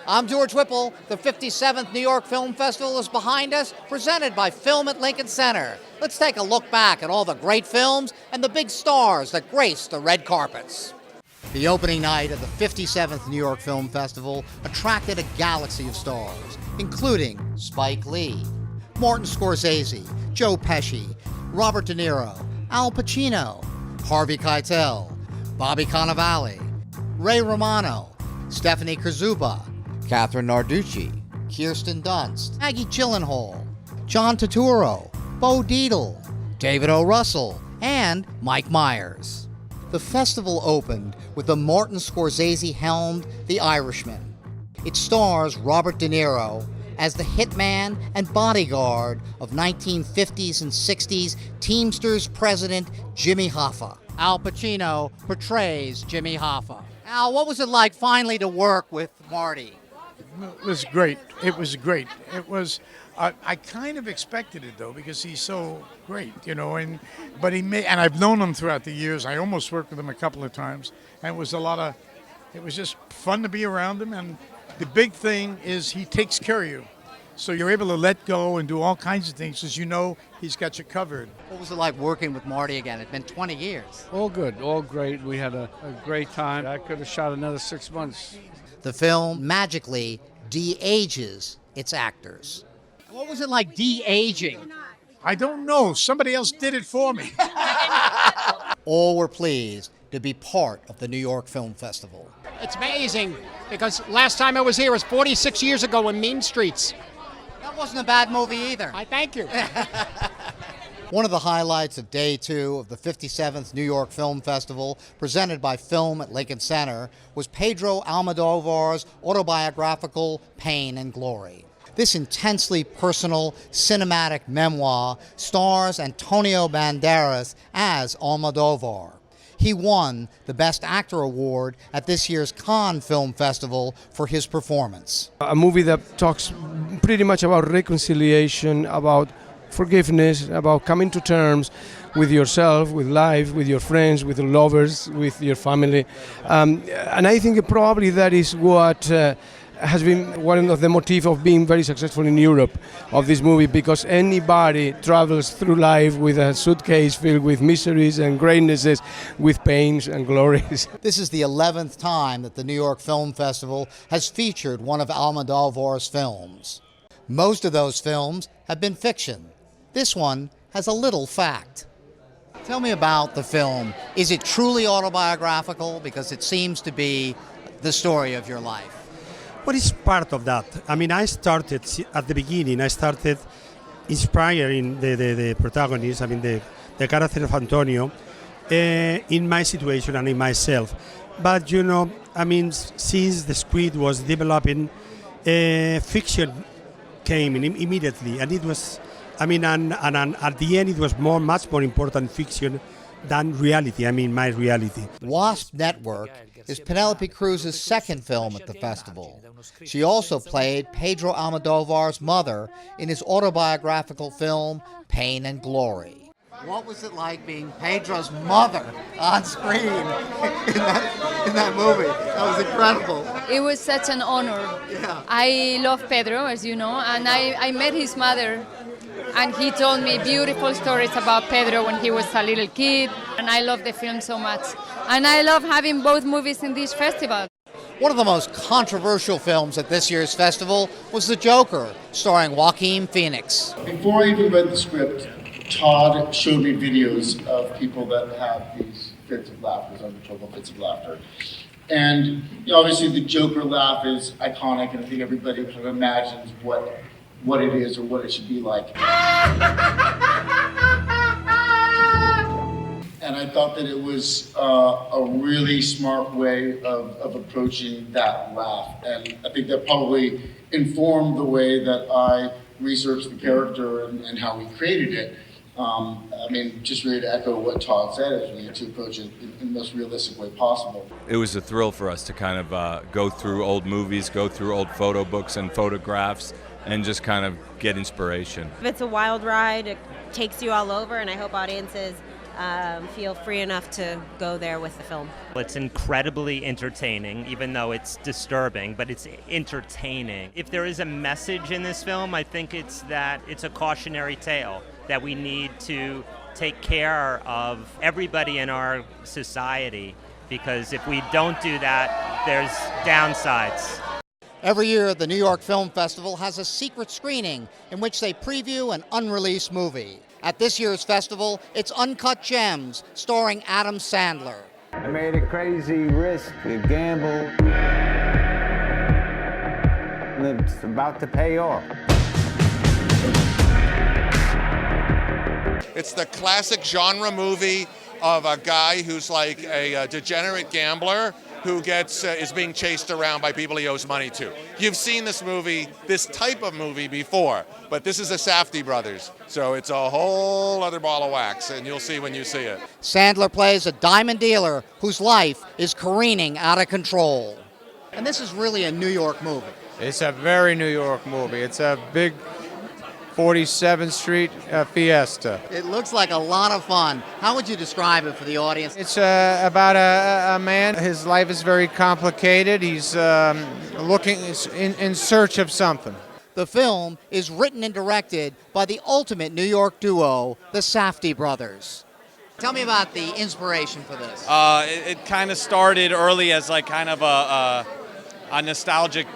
I'm George Whipple. The 57th New York Film Festival is behind us, presented by Film at Lincoln Center. Let's take a look back at all the great films and the big stars that grace the red carpets. The opening night of the 57th New York Film Festival attracted a galaxy of stars, including Spike Lee, Martin Scorsese, Joe Pesci, Robert Deniro, Al Pacino, Harvey Keitel, Bobby Cannavale, Ray Romano, Stephanie Krzuba, Catherine Narducci, Kirsten Dunst, Maggie Gyllenhaal, John Turturro, Bo Dietl, David O. Russell, and Mike Myers. The festival opened with the Martin Scorsese-helmed The Irishman. It stars Robert De Niro as the hitman and bodyguard of 1950s and 60s Teamsters president Jimmy Hoffa. Al Pacino portrays Jimmy Hoffa. Al, what was it like finally to work with Marty? It was great. It was great. It was. I kind of expected it though because he's so great, you know. And I've known him throughout the years. I almost worked with him a couple of times, and it was It was just fun to be around him. And the big thing is he takes care of you, so you're able to let go and do all kinds of things because you know he's got you covered. What was it like working with Marty again? It's been 20 years. All good, all great. We had a great time. I could have shot another 6 months. The film magically de-ages its actors. What was it like de-aging? I don't know. Somebody else did it for me. All were pleased to be part of the New York Film Festival. It's amazing because last time I was here was 46 years ago in Mean Streets. That wasn't a bad movie either. I thank you. One of the highlights of Day 2 of the 57th New York Film Festival, presented by Film at Lincoln Center, was Pedro Almodvar's autobiographical Pain and Glory. This intensely personal cinematic memoir stars Antonio Banderas as Almodvar. He won the Best Actor Award at this year's Cannes Film Festival for his performance. A movie that talks pretty much about reconciliation, about forgiveness, about coming to terms with yourself, with life, with your friends, with your lovers, with your family. And I think probably that is what has been one of the motifs of being very successful in Europe of this movie, because anybody travels through life with a suitcase filled with miseries and greatnesses, with pains and glories. This is the 11th time that the New York Film Festival has featured one of Almodóvar's films. Most of those films have been fiction. This one has a little fact. Tell me about the film. Is it truly autobiographical? Because it seems to be the story of your life. What is part of that? I mean, I started at the beginning. I started inspiring the protagonist. I mean, the character of Antonio in my situation and in myself. But you know, I mean, since the script was developing, fiction came in immediately, and it was. I mean, and at the end, it was much more important fiction than reality. I mean, my reality. Wasp Network is Penelope Cruz's second film at the festival. She also played Pedro Almodóvar's mother in his autobiographical film, Pain and Glory. What was it like being Pedro's mother on screen in that movie? That was incredible. It was such an honor. Yeah. I love Pedro, as you know, and I met his mother, and he told me beautiful stories about Pedro when he was a little kid, and I love the film so much. And I love having both movies in this festival. One of the most controversial films at this year's festival was The Joker, starring Joaquin Phoenix. Before I even read the script, Todd showed me videos of people that have these fits of laughter, these uncontrollable fits of laughter. And you know, obviously the Joker laugh is iconic, and I think everybody kind of imagines what it is or what it should be like. And I thought that it was a really smart way of approaching that laugh. And I think that probably informed the way that I researched the character and how we created it. I mean, just really to echo what Todd said, is really to approach it in the most realistic way possible. It was a thrill for us to kind of go through old movies, go through old photo books and photographs, and just kind of get inspiration. It's a wild ride. It takes you all over, and I hope audiences feel free enough to go there with the film. It's incredibly entertaining, even though it's disturbing, but it's entertaining. If there is a message in this film, I think it's that it's a cautionary tale, that we need to take care of everybody in our society, because if we don't do that, there's downsides. Every year, the New York Film Festival has a secret screening in which they preview an unreleased movie. At this year's festival, it's Uncut Gems, starring Adam Sandler. I made a crazy risk, a gamble, and it's about to pay off. It's the classic genre movie of a guy who's like a degenerate gambler who is being chased around by people he owes money to. You've seen this type of movie before, but this is the Safdie brothers, so it's a whole other ball of wax, and you'll see when you see it. Sandler plays a diamond dealer whose life is careening out of control. And this is really a New York movie. It's a very New York movie. It's a big 47th Street fiesta. It looks like a lot of fun. How would you describe it for the audience? It's about a man. His life is very complicated. He's looking in search of something. The film is written and directed by the ultimate New York duo, the Safdie brothers. Tell me about the inspiration for this. It kind of started early as like kind of a nostalgic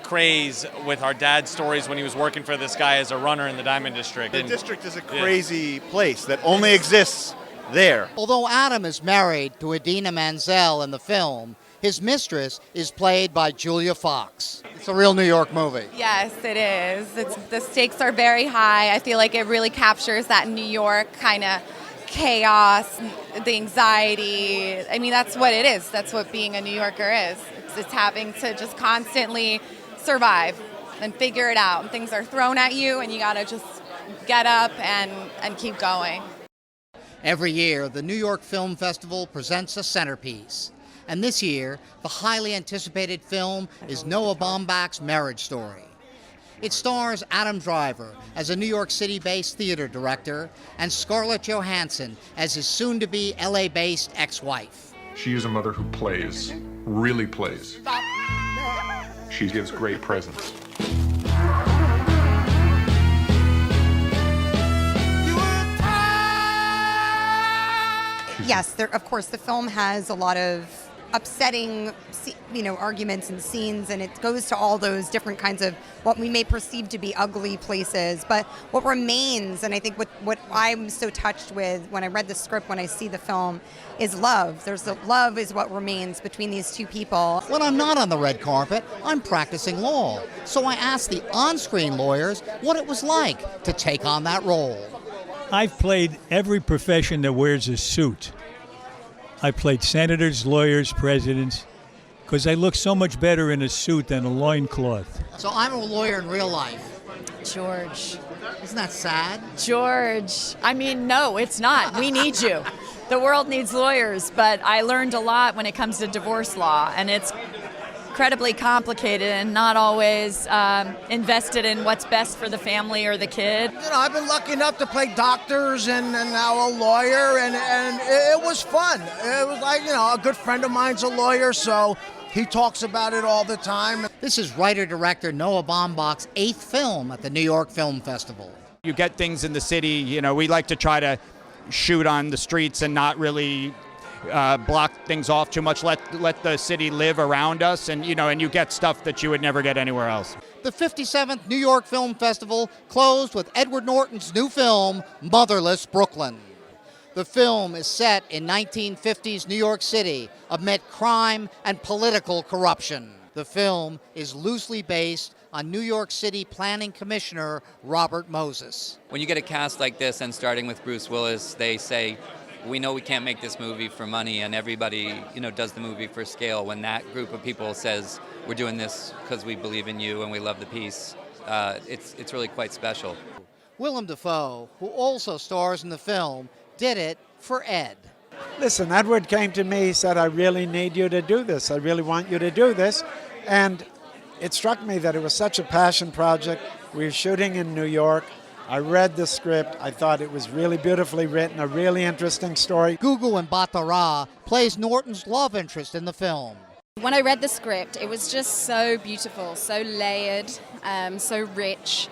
craze with our dad's stories when he was working for this guy as a runner in the Diamond District. The district is a crazy place that only exists there. Although Adam is married to Idina Menzel in the film, his mistress is played by Julia Fox. It's a real New York movie. Yes, it is. The stakes are very high. I feel like it really captures that New York kind of chaos, the anxiety. I mean, that's what it is. That's what being a New Yorker is. It's having to just constantly survive and figure it out. And things are thrown at you, and you got to just get up and keep going. Every year, the New York Film Festival presents a centerpiece. And this year, the highly anticipated film is Noah Baumbach's Marriage Story. It stars Adam Driver as a New York City-based theater director and Scarlett Johansson as his soon-to-be LA-based ex-wife. She is a mother who plays, really plays. She gives great presents. Yes, of course, the film has a lot of upsetting, arguments and scenes, and it goes to all those different kinds of what we may perceive to be ugly places. But what remains, and I think what I'm so touched with when I read the script, when I see the film, is love. Love is what remains between these two people. When I'm not on the red carpet, I'm practicing law. So I asked the on-screen lawyers what it was like to take on that role. I've played every profession that wears a suit. I played senators, lawyers, presidents, because I look so much better in a suit than a loincloth. So I'm a lawyer in real life. George. Isn't that sad? George. I mean, no, it's not. We need you. The world needs lawyers, but I learned a lot when it comes to divorce law, and it's incredibly complicated and not always invested in what's best for the family or the kid. I've been lucky enough to play doctors and now a lawyer, and it was fun. It was like, a good friend of mine's a lawyer, so he talks about it all the time. This is writer-director Noah Baumbach's 8th film at the New York Film Festival. You get things in the city, we like to try to shoot on the streets and not really block things off too much, let the city live around us, and you get stuff that you would never get anywhere else. The 57th New York Film Festival closed with Edward Norton's new film, Motherless Brooklyn. The film is set in 1950s New York City amid crime and political corruption. The film is loosely based on New York City Planning Commissioner Robert Moses. When you get a cast like this, and starting with Bruce Willis, they say, we know we can't make this movie for money, and everybody, does the movie for scale. When that group of people says, we're doing this because we believe in you and we love the piece, it's really quite special. Willem Dafoe, who also stars in the film, did it for Ed. Listen, Edward came to me, said, I really need you to do this. I really want you to do this. And it struck me that it was such a passion project. We were shooting in New York. I read the script. I thought it was really beautifully written, a really interesting story. Gugu and Batara plays Norton's love interest in the film. When I read the script, it was just so beautiful, so layered, so rich,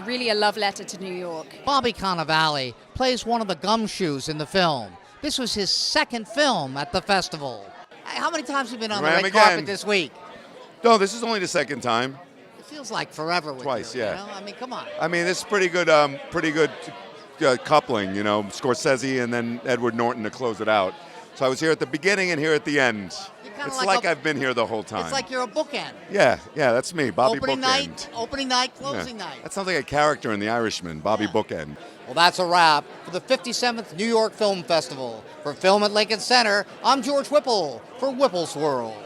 really a love letter to New York. Bobby Cannavale plays one of the gumshoes in the film. This was his second film at the festival. How many times have you been on the red carpet this week? No, this is only the second time. It feels like forever with Twice, you. yeah. You know? I mean, come on. I mean, it's pretty good coupling, you know, Scorsese and then Edward Norton to close it out. So I was here at the beginning and here at the end. It's like I've been here the whole time. It's like you're a bookend. Yeah, that's me, Bobby Opening Bookend. opening night, closing night. That sounds like a character in The Irishman, Bobby Bookend. Well, that's a wrap for the 57th New York Film Festival. For Film at Lincoln Center, I'm George Whipple for Whipple's World.